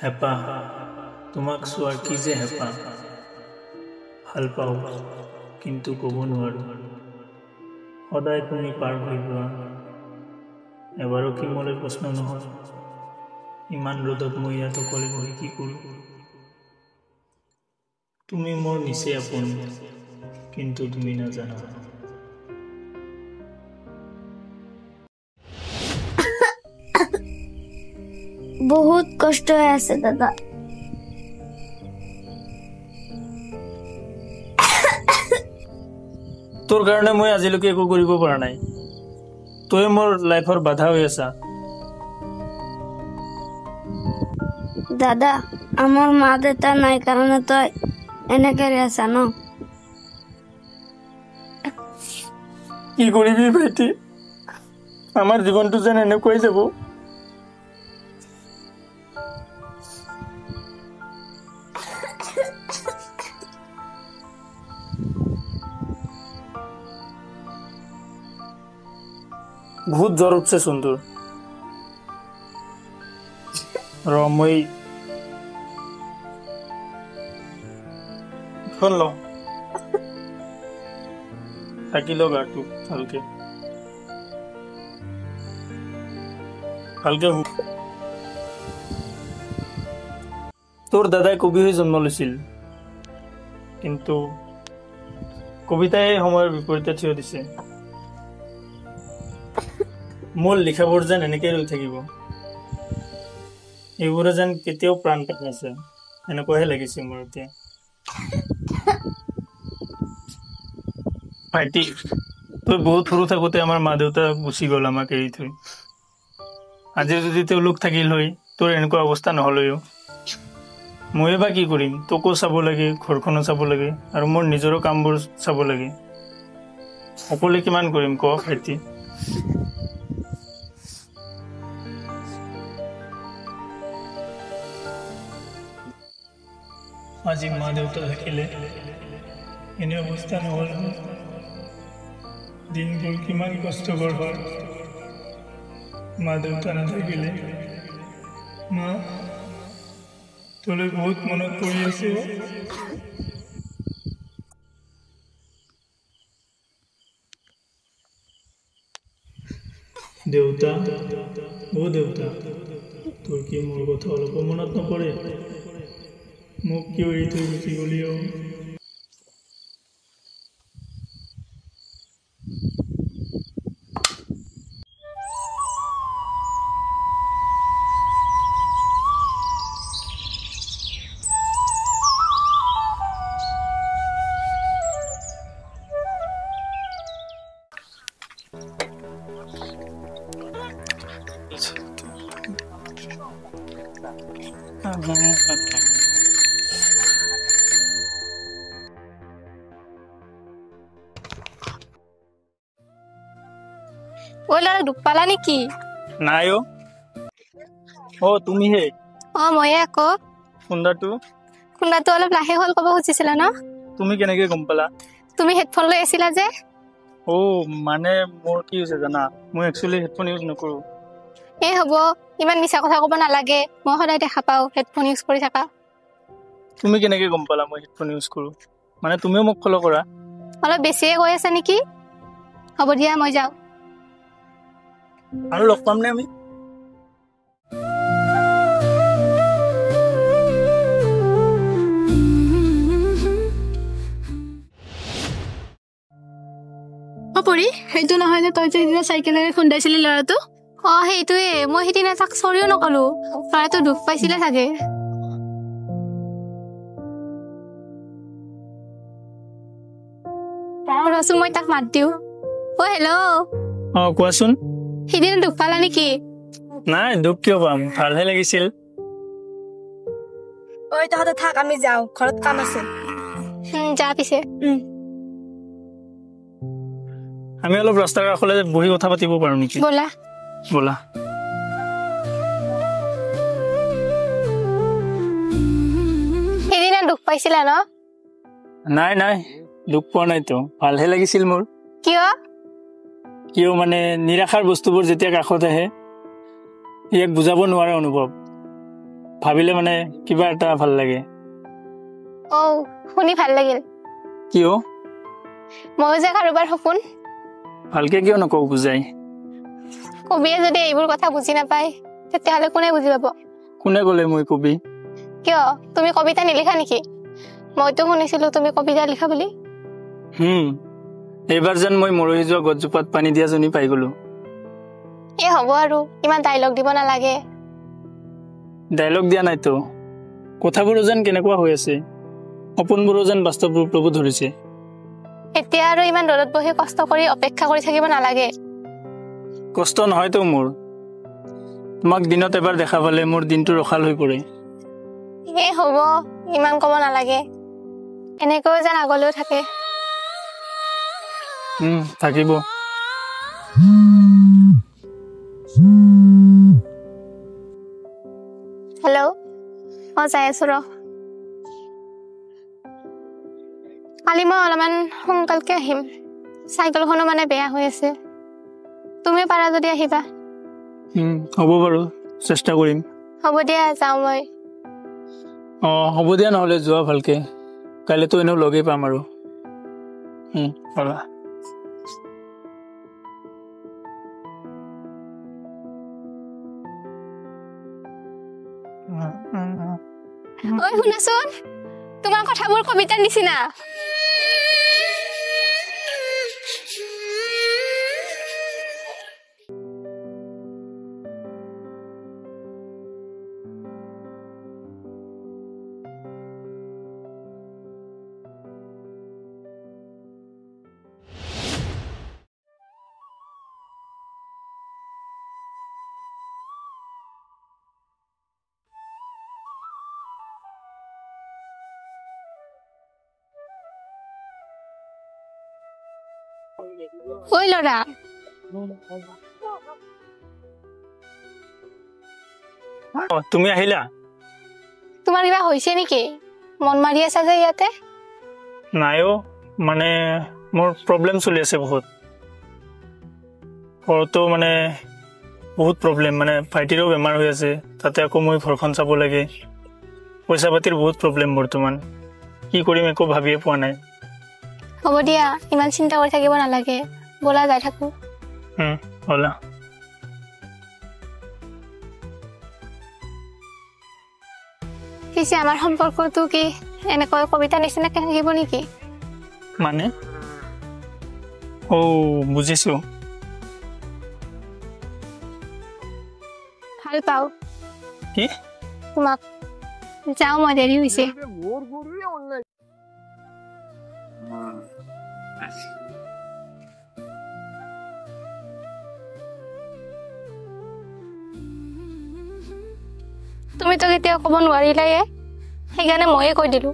হেঁপাহ তোমাক চোৱাৰ কি যে হেঁপাহ ভাল পাওঁ কিন্তু ক'ব নোৱাৰোঁ সদায় তুমি পাৰ হৈ যোৱা এবাৰো কি মোলৈ প্ৰশ্ন নহয় ইমান ৰ'দত মই ইয়াত অকলে বহি কি কৰোঁ তুমি মোৰ নিচেই আপোন কিন্তু তুমি নাজানা বহুত কষ্ট হৈ আছে দাদা তোৰ কাৰণে মই আজিলৈকে একো কৰিব পৰা নাই তই মোৰ লাইফৰ বাধা হৈ আছা দাদা আমাৰ মা দেতা নাই কাৰণে তো এনেকে আছা ন কি কৰিবি ভাইটি আমাৰ জীৱনটো যেন এনেকৈ যাব বহুত জ্বৰ উঠছে সুন্দৰ মই ফোন ল থাকিল গাটো ভালকে তোৰ দাদাই কবি হৈ জন্ম লৈছিল কিন্তু কবিতাই সময়ৰ বিপৰীতে থিয় দিছে মোৰ লিখাবোৰ যেন এনেকৈ ৰৈ থাকিব এইবোৰে যেন কেতিয়াও প্ৰাণ পাইছে এনেকুৱাহে লাগিছে মোৰ এতিয়া ভাইটি তই বহুত সৰু থাকোঁতে আমাৰ মা দেউতা গুচি গ'ল আমাক এৰি থৈ আজি যদি তেওঁলোক থাকিল হয় তোৰ এনেকুৱা অৱস্থা নহ'লেও ময়ে বা কি কৰিম তোকো চাব লাগে ঘৰখনো চাব লাগে আৰু মোৰ নিজৰো কামবোৰ চাব লাগে অকলে কিমান কৰিম ক ভাইটি আজি মা দেউতা থাকিলে এনে অৱস্থা নহ'ল দিনবোৰ কিমান কষ্টকৰ হয় মা দেউতা নাথাকিলে মা তোলৈ বহুত মনত পৰি আছে দেউতা অ' দেউতা তোৰ কি মোৰ কথা অলপো মনত নপৰে মোক কিয় এৰি থৈ গুচি গ'লি ঐ ল'ৰা দুখ পালা নেকি নাই অ' তুমিহে ময়ে আকৌ খুন্দাটো অলপ লাহে হ'ল ক'ব খুজিছিলা ন তুমি কেনেকৈ গম পালা তুমি হেডফোন লৈ আছিলা যে মানে মোৰ কি হৈছে জানা মই একচুৱেলি হেডফোন ইউজ নকৰোঁ হ'ব ইমান মিছা কথা ক'ব নালাগে মই সদায় দেখা পাওঁ হেডফোন ইউজ কৰি থাকা তুমি কেনেকৈ গম পালা মই হেডফোন ইউজ কৰোঁ মানে তুমিও মোক ফ'ল' কৰা অলপ বেছিয়ে কৈ আছা নেকি হ'ব দিয়া মই যাওঁ আৰু লগ পামনে আমি পৰি সেইটো নহয় নে তই যে সেইদিনা চাইকেলেৰে খুন্দাইছিলি ল'ৰাটো সেইটোৱে মই সেইদিনা তাক চৰিও নকলো ল'ৰাটো দুখ পাইছিলে চাগে ৰচোন মই তাক মাত দিওঁ হেল্ল' কোৱাচোন সিদিনা দুখ পালা নেকি নাই দুখ কিয় পাম ভালহে লাগিছিল ঐ তহঁতে থাক আমি যাওঁ ঘৰত কাম আছে যা পিছে আমি অলপ ৰাস্তাৰ কাষলৈ বহি কথা পাতিব পাৰোঁ নেকি ব'লা সেইদিনা দুখ পাইছিলা ন নাই দুখ পোৱা নাইতো ভালহে লাগিছিল মোৰ কিয় মানে নিৰাশাৰ বস্তুবোৰ যেতিয়া কাষত আহে ইয়াক বুজাব নোৱাৰা অনুভৱ ভাবিলে মানে কিবা এটা ভাল লাগে। শুনি ভাল লাগিল। কিয়? ময়ো যে কাৰোবাৰ সপোন। ভালকে কিয় নকওঁ বুজাই? কবিয়ে যদি এইবোৰ কথা বুজি নাপায় তেতিয়াহ'লে কোনে বুজি পাব? কোনে ক'লে মই কবি? কিয় তুমি কবিতা নিলিখা নেকি? মইতো শুনিছিলো তুমি কবিতা লিখা বুলি। এইবাৰ যেন মই মৰহি যোৱা গছজোপাত পানী দিয়া জনী পাই গলো। হ'ব আৰু ইমান ডাইলগ দিব নালাগে। ডাইলগ দিয়া নাইতো, কথাবোৰো যেন কেনেকুৱা হৈ আছে, সপোনবোৰো যেন বাস্তৱ ৰূপ ল'ব ধৰিছে। এতিয়া আৰু ইমান ৰ'দত বহি কষ্ট কৰি অপেক্ষা কৰি থাকিব নালাগে। কষ্ট নহয়তো মোৰ, তোমাক দিনত এবাৰ দেখা পালে মোৰ দিনটো ৰখাল হৈ পৰে। হ'ব ইমান ক'ব নালাগে, এনেকৈ যেন আগলৈও থাকে। থাকিব। হেল্ল', যাই আছো ৰ। কালি মই অলপমান সোনকালকে আহিম, চাইকেলখনো মানে বেয়া হৈ আছে। তুমি পাৰা যদি আহিবা। হ'ব বাৰু, চেষ্টা কৰিম। হ'ব দিয়া, যাওঁ মই। হ'ব দিয়া, নহ'লে যোৱা ভালকে, কাইলৈতো এনেও লগেই পাম আৰু। পাবা। শুনাচোন, তোমাৰ কথাবোৰ কবিতাৰ নিচিনা। ল'ৰা, তুমি আহিলা? তোমাৰ কিবা হৈছে নেকি? মন মাৰি আছা যে ইয়াতে? নাইও, মানে মোৰ প্ৰব্লেম চলি আছে বহুত। ঘৰতো মানে বহুত প্ৰব্লেম, মানে ভাইটিৰো বেমাৰ হৈ আছে, তাতে আকৌ মই ঘৰখন চাব লাগে। পইচা পাতিৰ বহুত প্ৰব্লেম বৰ্তমান, কি কৰিম একো ভাবিয়ে পোৱা নাই। হ'ব দিয়া, ইমান চিন্তা কৰি থাকিব নালাগে, ব'লা যাই থাকো। ব'লা। পিছে আমাৰ সম্পৰ্কটো কি এনেকৈ কবিতা নিচিনাকে থাকিব নেকি? মানে বুজিছো। ভাল পাওঁ। কি? তোমাক। যাওঁ, মই দেৰি হৈছে। তুমিতো কেতিয়াও ক'ব নোৱাৰিলাই, সেইকাৰণে ময়ে কৈ দিলো।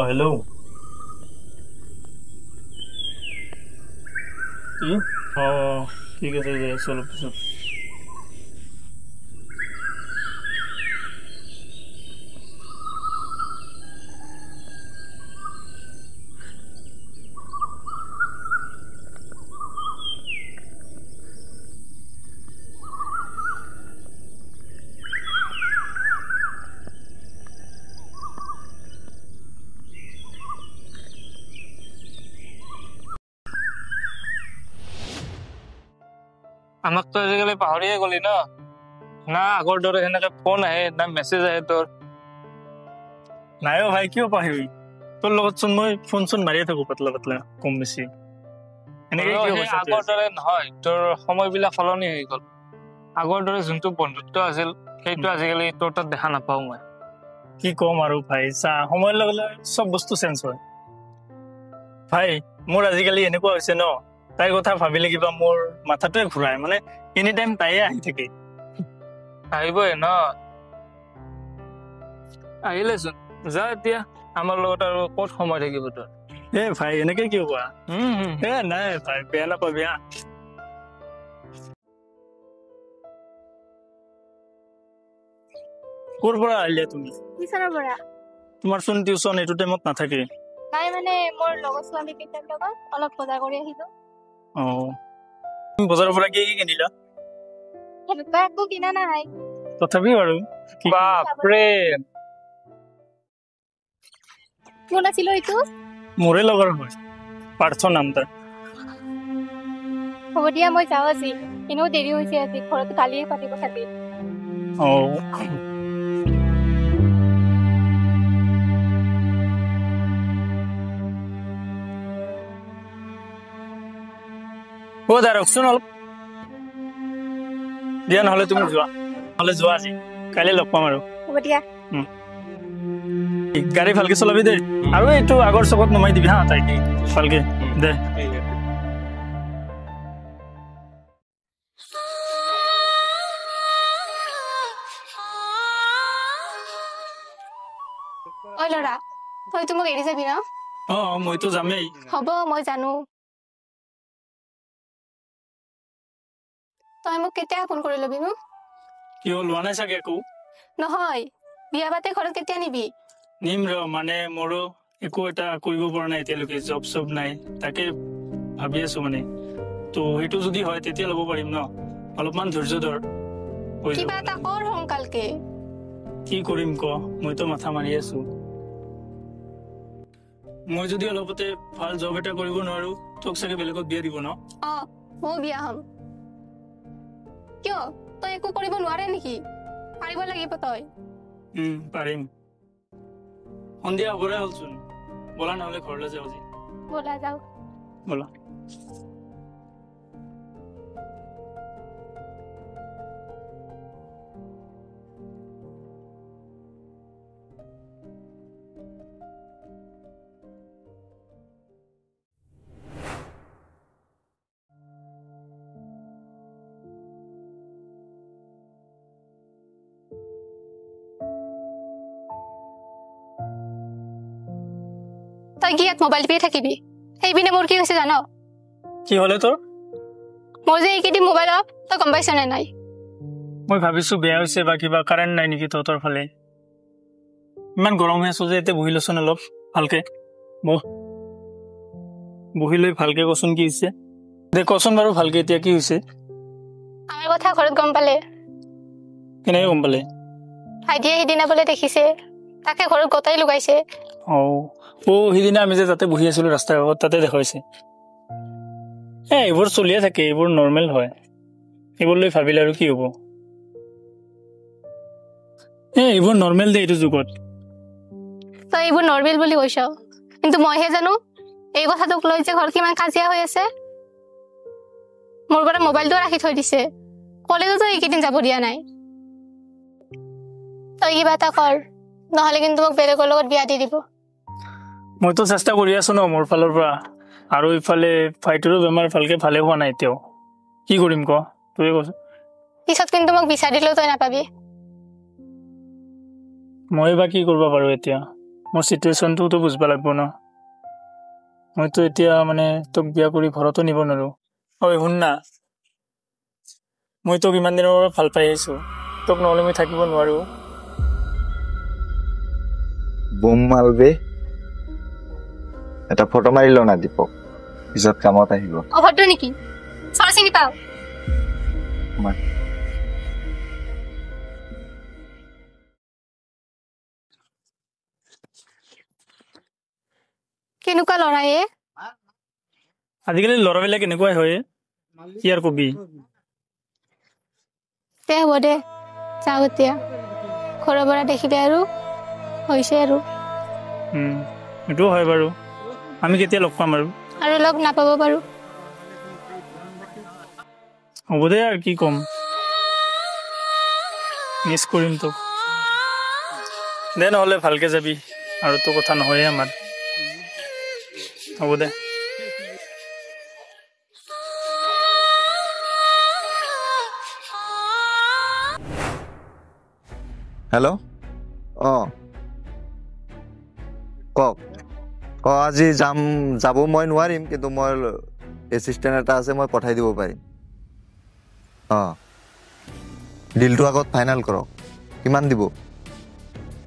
হেল্ল'। কি? ঠিক আছে, যাই আছো অলপ পিছত। আমাক তো আজিকালি পাহৰিয়ে গলি ন, না আগৰ দৰে সেনেকে ফোন আহে না মেছেজ আহে তোৰ। নাইও ভাই, কিয় পাহৰিবি? তোৰ লগত চোন মই ফোন চোন মাৰিয়ে থাকো, পাতলা পাতলা কম বেছি। এনেকে কি সেই অৱস্থা আগৰ দৰে নহয়, তোৰ সময়বিলাক সলনি হৈ গ'ল। আগৰ দৰে যোনটো বন্ধুত্ব আছিল সেইটো আজিকালি তোৰ তাত দেখা নাপাওঁ মই। কি কম আৰু ভাই চা সময়ৰ লগে লগে চব বস্তু চেঞ্জ হয় ভাই। মোৰ আজিকালি এনেকুৱা হৈছে ন, তাইৰ কথা ভাবিলে কিবা মোৰ মাথাটোৱে ঘূৰাই, মানে এনি টাইম তাইয়ে আহি থাকে। আহিবই ন, আহিলেচোন যা এতিয়া, আমাৰ লগত আৰু ক'ত সময় থাকিব তোৰ। ভাই এনেকে কিয় কোৱা? নাই ভাই, বেয়া নাপাবি হা। ক'ৰ পৰা আহিলে তুমি? টিউচনৰ পৰা। তোমাৰ চোন টিউচন এইটো টাইমত নাথাকে। নাই মানে মোৰ লগৰ ছোৱালী কেইটাৰ লগত অলপ বজাৰ কৰি আহিলো। তুমি বজাৰৰ পৰা কি কি কিনিলা? সেনেকুৱা একো কিনা নাই। তথাপিও আৰু বাপৰে, কোন আছিলো এইটো? মোৰে লগৰ হয়, পাৰ্থ নাম তাৰ। হ'ব দিয়া, মই যাওঁ আজি। এনেও দেৰি হৈছে আজি, ঘৰত গালিয়ে পাতিব চাবি। দা ৰখচোন অলপ দিয়া, নহ'লে তুমি যোৱা, নহ'লে যোৱা আজি, কাইলৈ লগ পাম আৰু। হ'ব দিয়া। গাড়ী ভালকে চলাবি দে, আৰু এইটো আগৰ চকত নমাই দিবি হা, তাইক ভালকে দে। ঐ ল'ৰা, তইতো মোক এৰি যাবি ন? মইতো যামেই। হ'ব, মই জানো। তই মোক কেতিয়া ফোন কৰি ল'বি নো? কিয় লোৱা নাই চাগে একো? নহয়, বিয়া পাতে ঘৰত কেতিয়া নিবি? নিম মানে মোৰো একো এটা কৰিব পৰা নাই এতিয়ালৈকে, জব চব নাই, তাকে ভাবি আছো মানে। তো সেইটো যদি হয় তেতিয়া ল'ব পাৰিম ন, অলপমান ধৈৰ্য ধৰ। কিবা এটা কৰ সোনকালকে। কি কৰিম ক, মইতো মাথা মাৰি আছো। মই যদি অলপতে ভাল জব এটা কৰিব নোৱাৰো, তোক চাগে বেলেগত বিয়া দিব ন? মই বিয়া হম। কিয়, তই একো কৰিব নোৱাৰে নেকি? পাৰিব লাগিব তই। পাৰিম। সন্ধিয়া হ'বৰে হ'লচোন, ব'লা নহ'লে ঘৰলৈ যাওঁ আজি। ব'লা যাওঁ। ব'লা। তই কি ইয়াত মোবাইল টিপি থাকিবি? সেইপিনে মোৰ কি হৈছে জান? কি হ'লে তোৰ? মোৰ যে এইকেইদিন মোবাইল অফ, তই গম পাইছ নে নাই? মই ভাবিছো বেয়া হৈছে বা কিবা কাৰেণ্ট নাই নেকি তহঁতৰ ফালে। ইমান গৰম হৈ আছো যে, এতিয়া বহি লৈচোন অলপ ভালকে। বহি লৈ ভালকে কচোন কি হৈছে। দে কচোন বাৰু ভালকে এতিয়া কি হৈছে। আমাৰ কথা ঘৰত গম পালে। কেনেকে গম পালে? ভাইটিয়ে সিদিনা বোলে দেখিছে, তাকে ঘৰত গোটাই লগাইছে। সিদিনা আমি যে তাতে বহি আছিলো ৰাস্তাৰ আগত, তাতে দেখাইছে। এইবোৰ চলিয়ে থাকে, এইবোৰ নৰ্মেল হয়। এইবোৰ লৈ ভাবিলে আৰু কি হ'ব। এইবোৰ নৰ্মেল দে এইটো যুগত। তই এইবোৰ নৰ্মেল বুলি কৈছ, কিন্তু মইহে জানো এই কথাটোক লৈ যে ঘৰত কিমান কাজিয়া হৈ আছে। মোৰ পৰা মোবাইলটো ৰাখি থৈ দিছে, কলেজতো এইকেইদিন যাব দিয়া নাই। তই কিবা এটা কৰ, নহ'লে কিন্তু মোক বেলেগৰ লগত বিয়া দি দিব। মইতো চেষ্টা কৰি আছো ন মোৰ ফালৰ পৰা, আৰু ইফালে ভাইটিৰো বেমাৰ ভালে হোৱা নাই এতিয়াও। কি কৰিম ক, তই কচোন। পিছত কিন্তু মোক বিচাৰিলেও তই নাপাবি। মই বা কি কৰিব পাৰো এতিয়া, মোৰ চিটুৱেশ্যনটোতো বুজিব লাগিব ন। মইতো এতিয়া মানে তোক বিয়া কৰি ঘৰতো নিব নোৱাৰো। শুন না, মই তোক ইমান দিনৰ পৰা ভাল পাই আহিছো, তোক নহ'লে মই থাকিব নোৱাৰো। বুম মালবে, এটা ফটো মাৰি ল না দীপক, পিছত কামত আহিব। অভদ্ৰ নেকি, চৰ চিনি পাও। কেনেকুৱা ল'ৰায়ে? আজিকালি ল'ৰাবিলাক এনেকুৱাই হয়, কি আৰু কবি। দে হ'ব দে, যাওঁ এতিয়া। ঘৰৰ পৰা দেখিলে আৰু হৈছে আৰু। সেইটোও হয় বাৰু। আমি কেতিয়া লগ পাম আৰু? লগ নাপাব পাৰো। হ'ব দে আৰু কি ক'ম, মিছ কৰিম তোক। দে নহ'লে ভালকে যাবি, আৰু তোৰ কথা নহয়ে আমাৰ। হ'ব দে। হেল্ল', অঁ কওক। আজি যাব মই নোৱাৰিম, কিন্তু মই এছিষ্টেণ্ট এটা আছে, মই পঠাই দিব পাৰিম। অঁ, ডিলটো আগত ফাইনেল কৰক, কিমান দিব?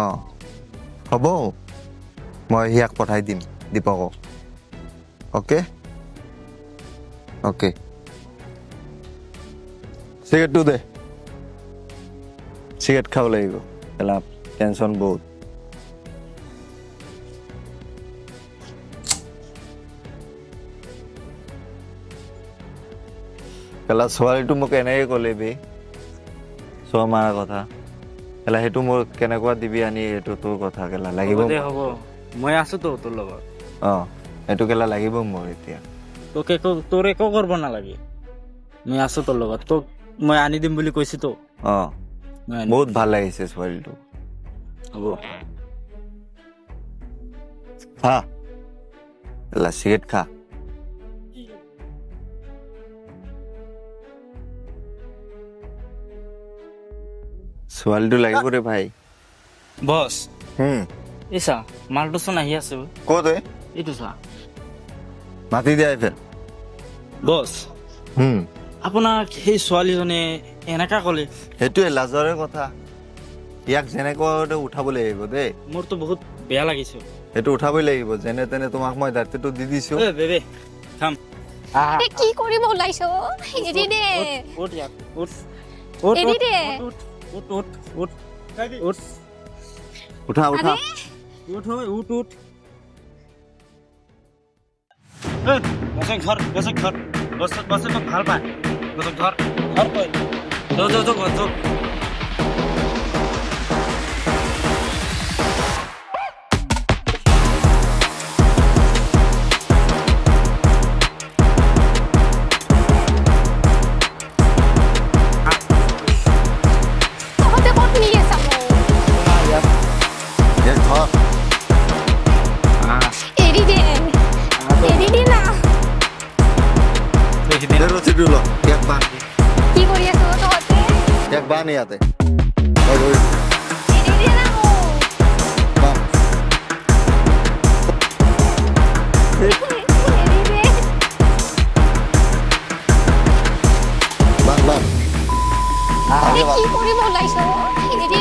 অঁ হ'ব, মই সিয়াক পঠাই দিম, দীপকক। অ'কে অ'কে, চিগাৰেটটো দে, চিগাৰেট খাব লাগিব, কেলা টেনশ্যন বহুত। কেলা ছোৱালীটো মোক এনেকৈ ক'লে বে, চোৱা মাৰা কথা। কেলা সেইটো মোৰ কেনেকুৱা দিবি আনি, এইটো তোৰ কথা। কেলা লাগিব, হ'ব মই আছোতো তোৰ লগত। অঁ সেইটো কেলা লাগিব মোৰ এতিয়া। তোৰ একো কৰিব নালাগে, মই আছো তোৰ লগত। তোক মই আনি দিম বুলি কৈছোতো। অঁ বহুত ভাল লাগিছে ছোৱালীটো। হ'ব খা, কেলা চিগাৰেট খা। ছোৱালীটো লাগিব ৰে ভাই। বছ, হুম, এই চা মালটো চোন আহি আছে। ক'ত এইটো চা। মাতি দিয়া এইফাল। বছ, হুম, আপোনাক সেই ছোৱালীজনে এনেকা ক'লে, সেইটোৱে লাজৰে কথা। ইয়াক যেনেকৈ উঠাব লাগিব দেই, মোৰতো বহুত বেয়া লাগিছে। সেইটো উঠাবই লাগিব। যেনে তেনে তোমাক মই দায়িত্বটো দি দিছো। বেবে খাম। এ কি কৰিব ওলাইছ? এৰি দে, এৰি দে। উঠা উঠা। ভাল পায় ধৰ তহঁতে ক'ত নি আছা মোক? ইয়াক ধৰ। এৰি দে, এৰি দে না। দে ৰছীটো ল, ইয়াক বান্ধ, কি কৰি আছ তহঁতে? ইয়াক বান্ধ ইয়াতে। এৰি দে না মোক। এৰি দে। বান্ধ বান্ধ। এ কি কৰিব ওলাইছ? এৰি দে,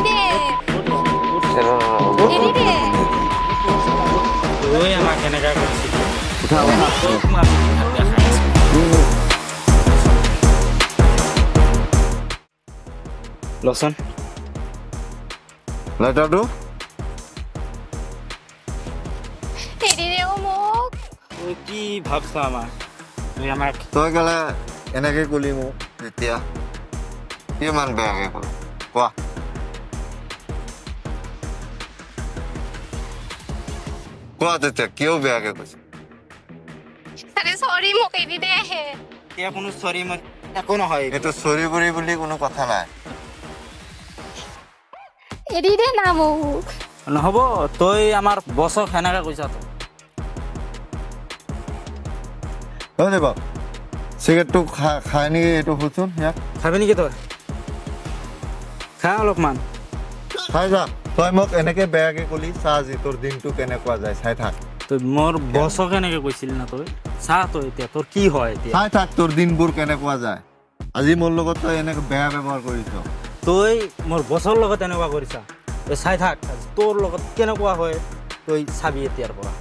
এৰি দে। তই আমাক কেনেকা কৰিছিলি? উঠা উঠা। তোক মই দেখাই আছো। লচোন লাইটাৰটো এৰি দে অ' মোক। তই কি ভাবছ আমাক? তুই আমাক তই কেলা এনেকে ক'লি মোক তেতিয়া, কিমান বেয়াকে ক'ল কোৱা? কোৱা তেতিয়া কিয় বেয়াকে কৈছে? আৰে চৰি, মোক এৰি দে। এতিয়া কোনো চৰি মই একো নহয়। এইটো চৰি বৰি বুলি কোনো কথা নাই। এৰি দে না মোক। নহ'ব, তই আমাৰ বছক সেনেকা কৈছা। তই দেবা চিগাৰেটটো খাই নেকি? এইটো শুচোন ইয়াক। খাবি নেকি তই? খা অলপমান। খাই যা। তই মোক এনেকে বেয়াকে ক'লি, চা আজি তোৰ দিনটো কেনেকুৱা যায়, চাই থাক। তই মোৰ বছক এনেকে কৈছিলি না তই? চা তই এতিয়া তোৰ কি হয় এতিয়া। চাই থাক তোৰ দিনবোৰ কেনেকুৱা যায়। আজি মোৰ লগত তই এনেকে বেয়া ব্যৱহাৰ কৰিছ। তই মোৰ বছৰ লগত এনেকুৱা কৰিছা, তই চাই থাক তোৰ লগত কেনেকুৱা হয়, তই চাবি এতিয়াৰ পৰা।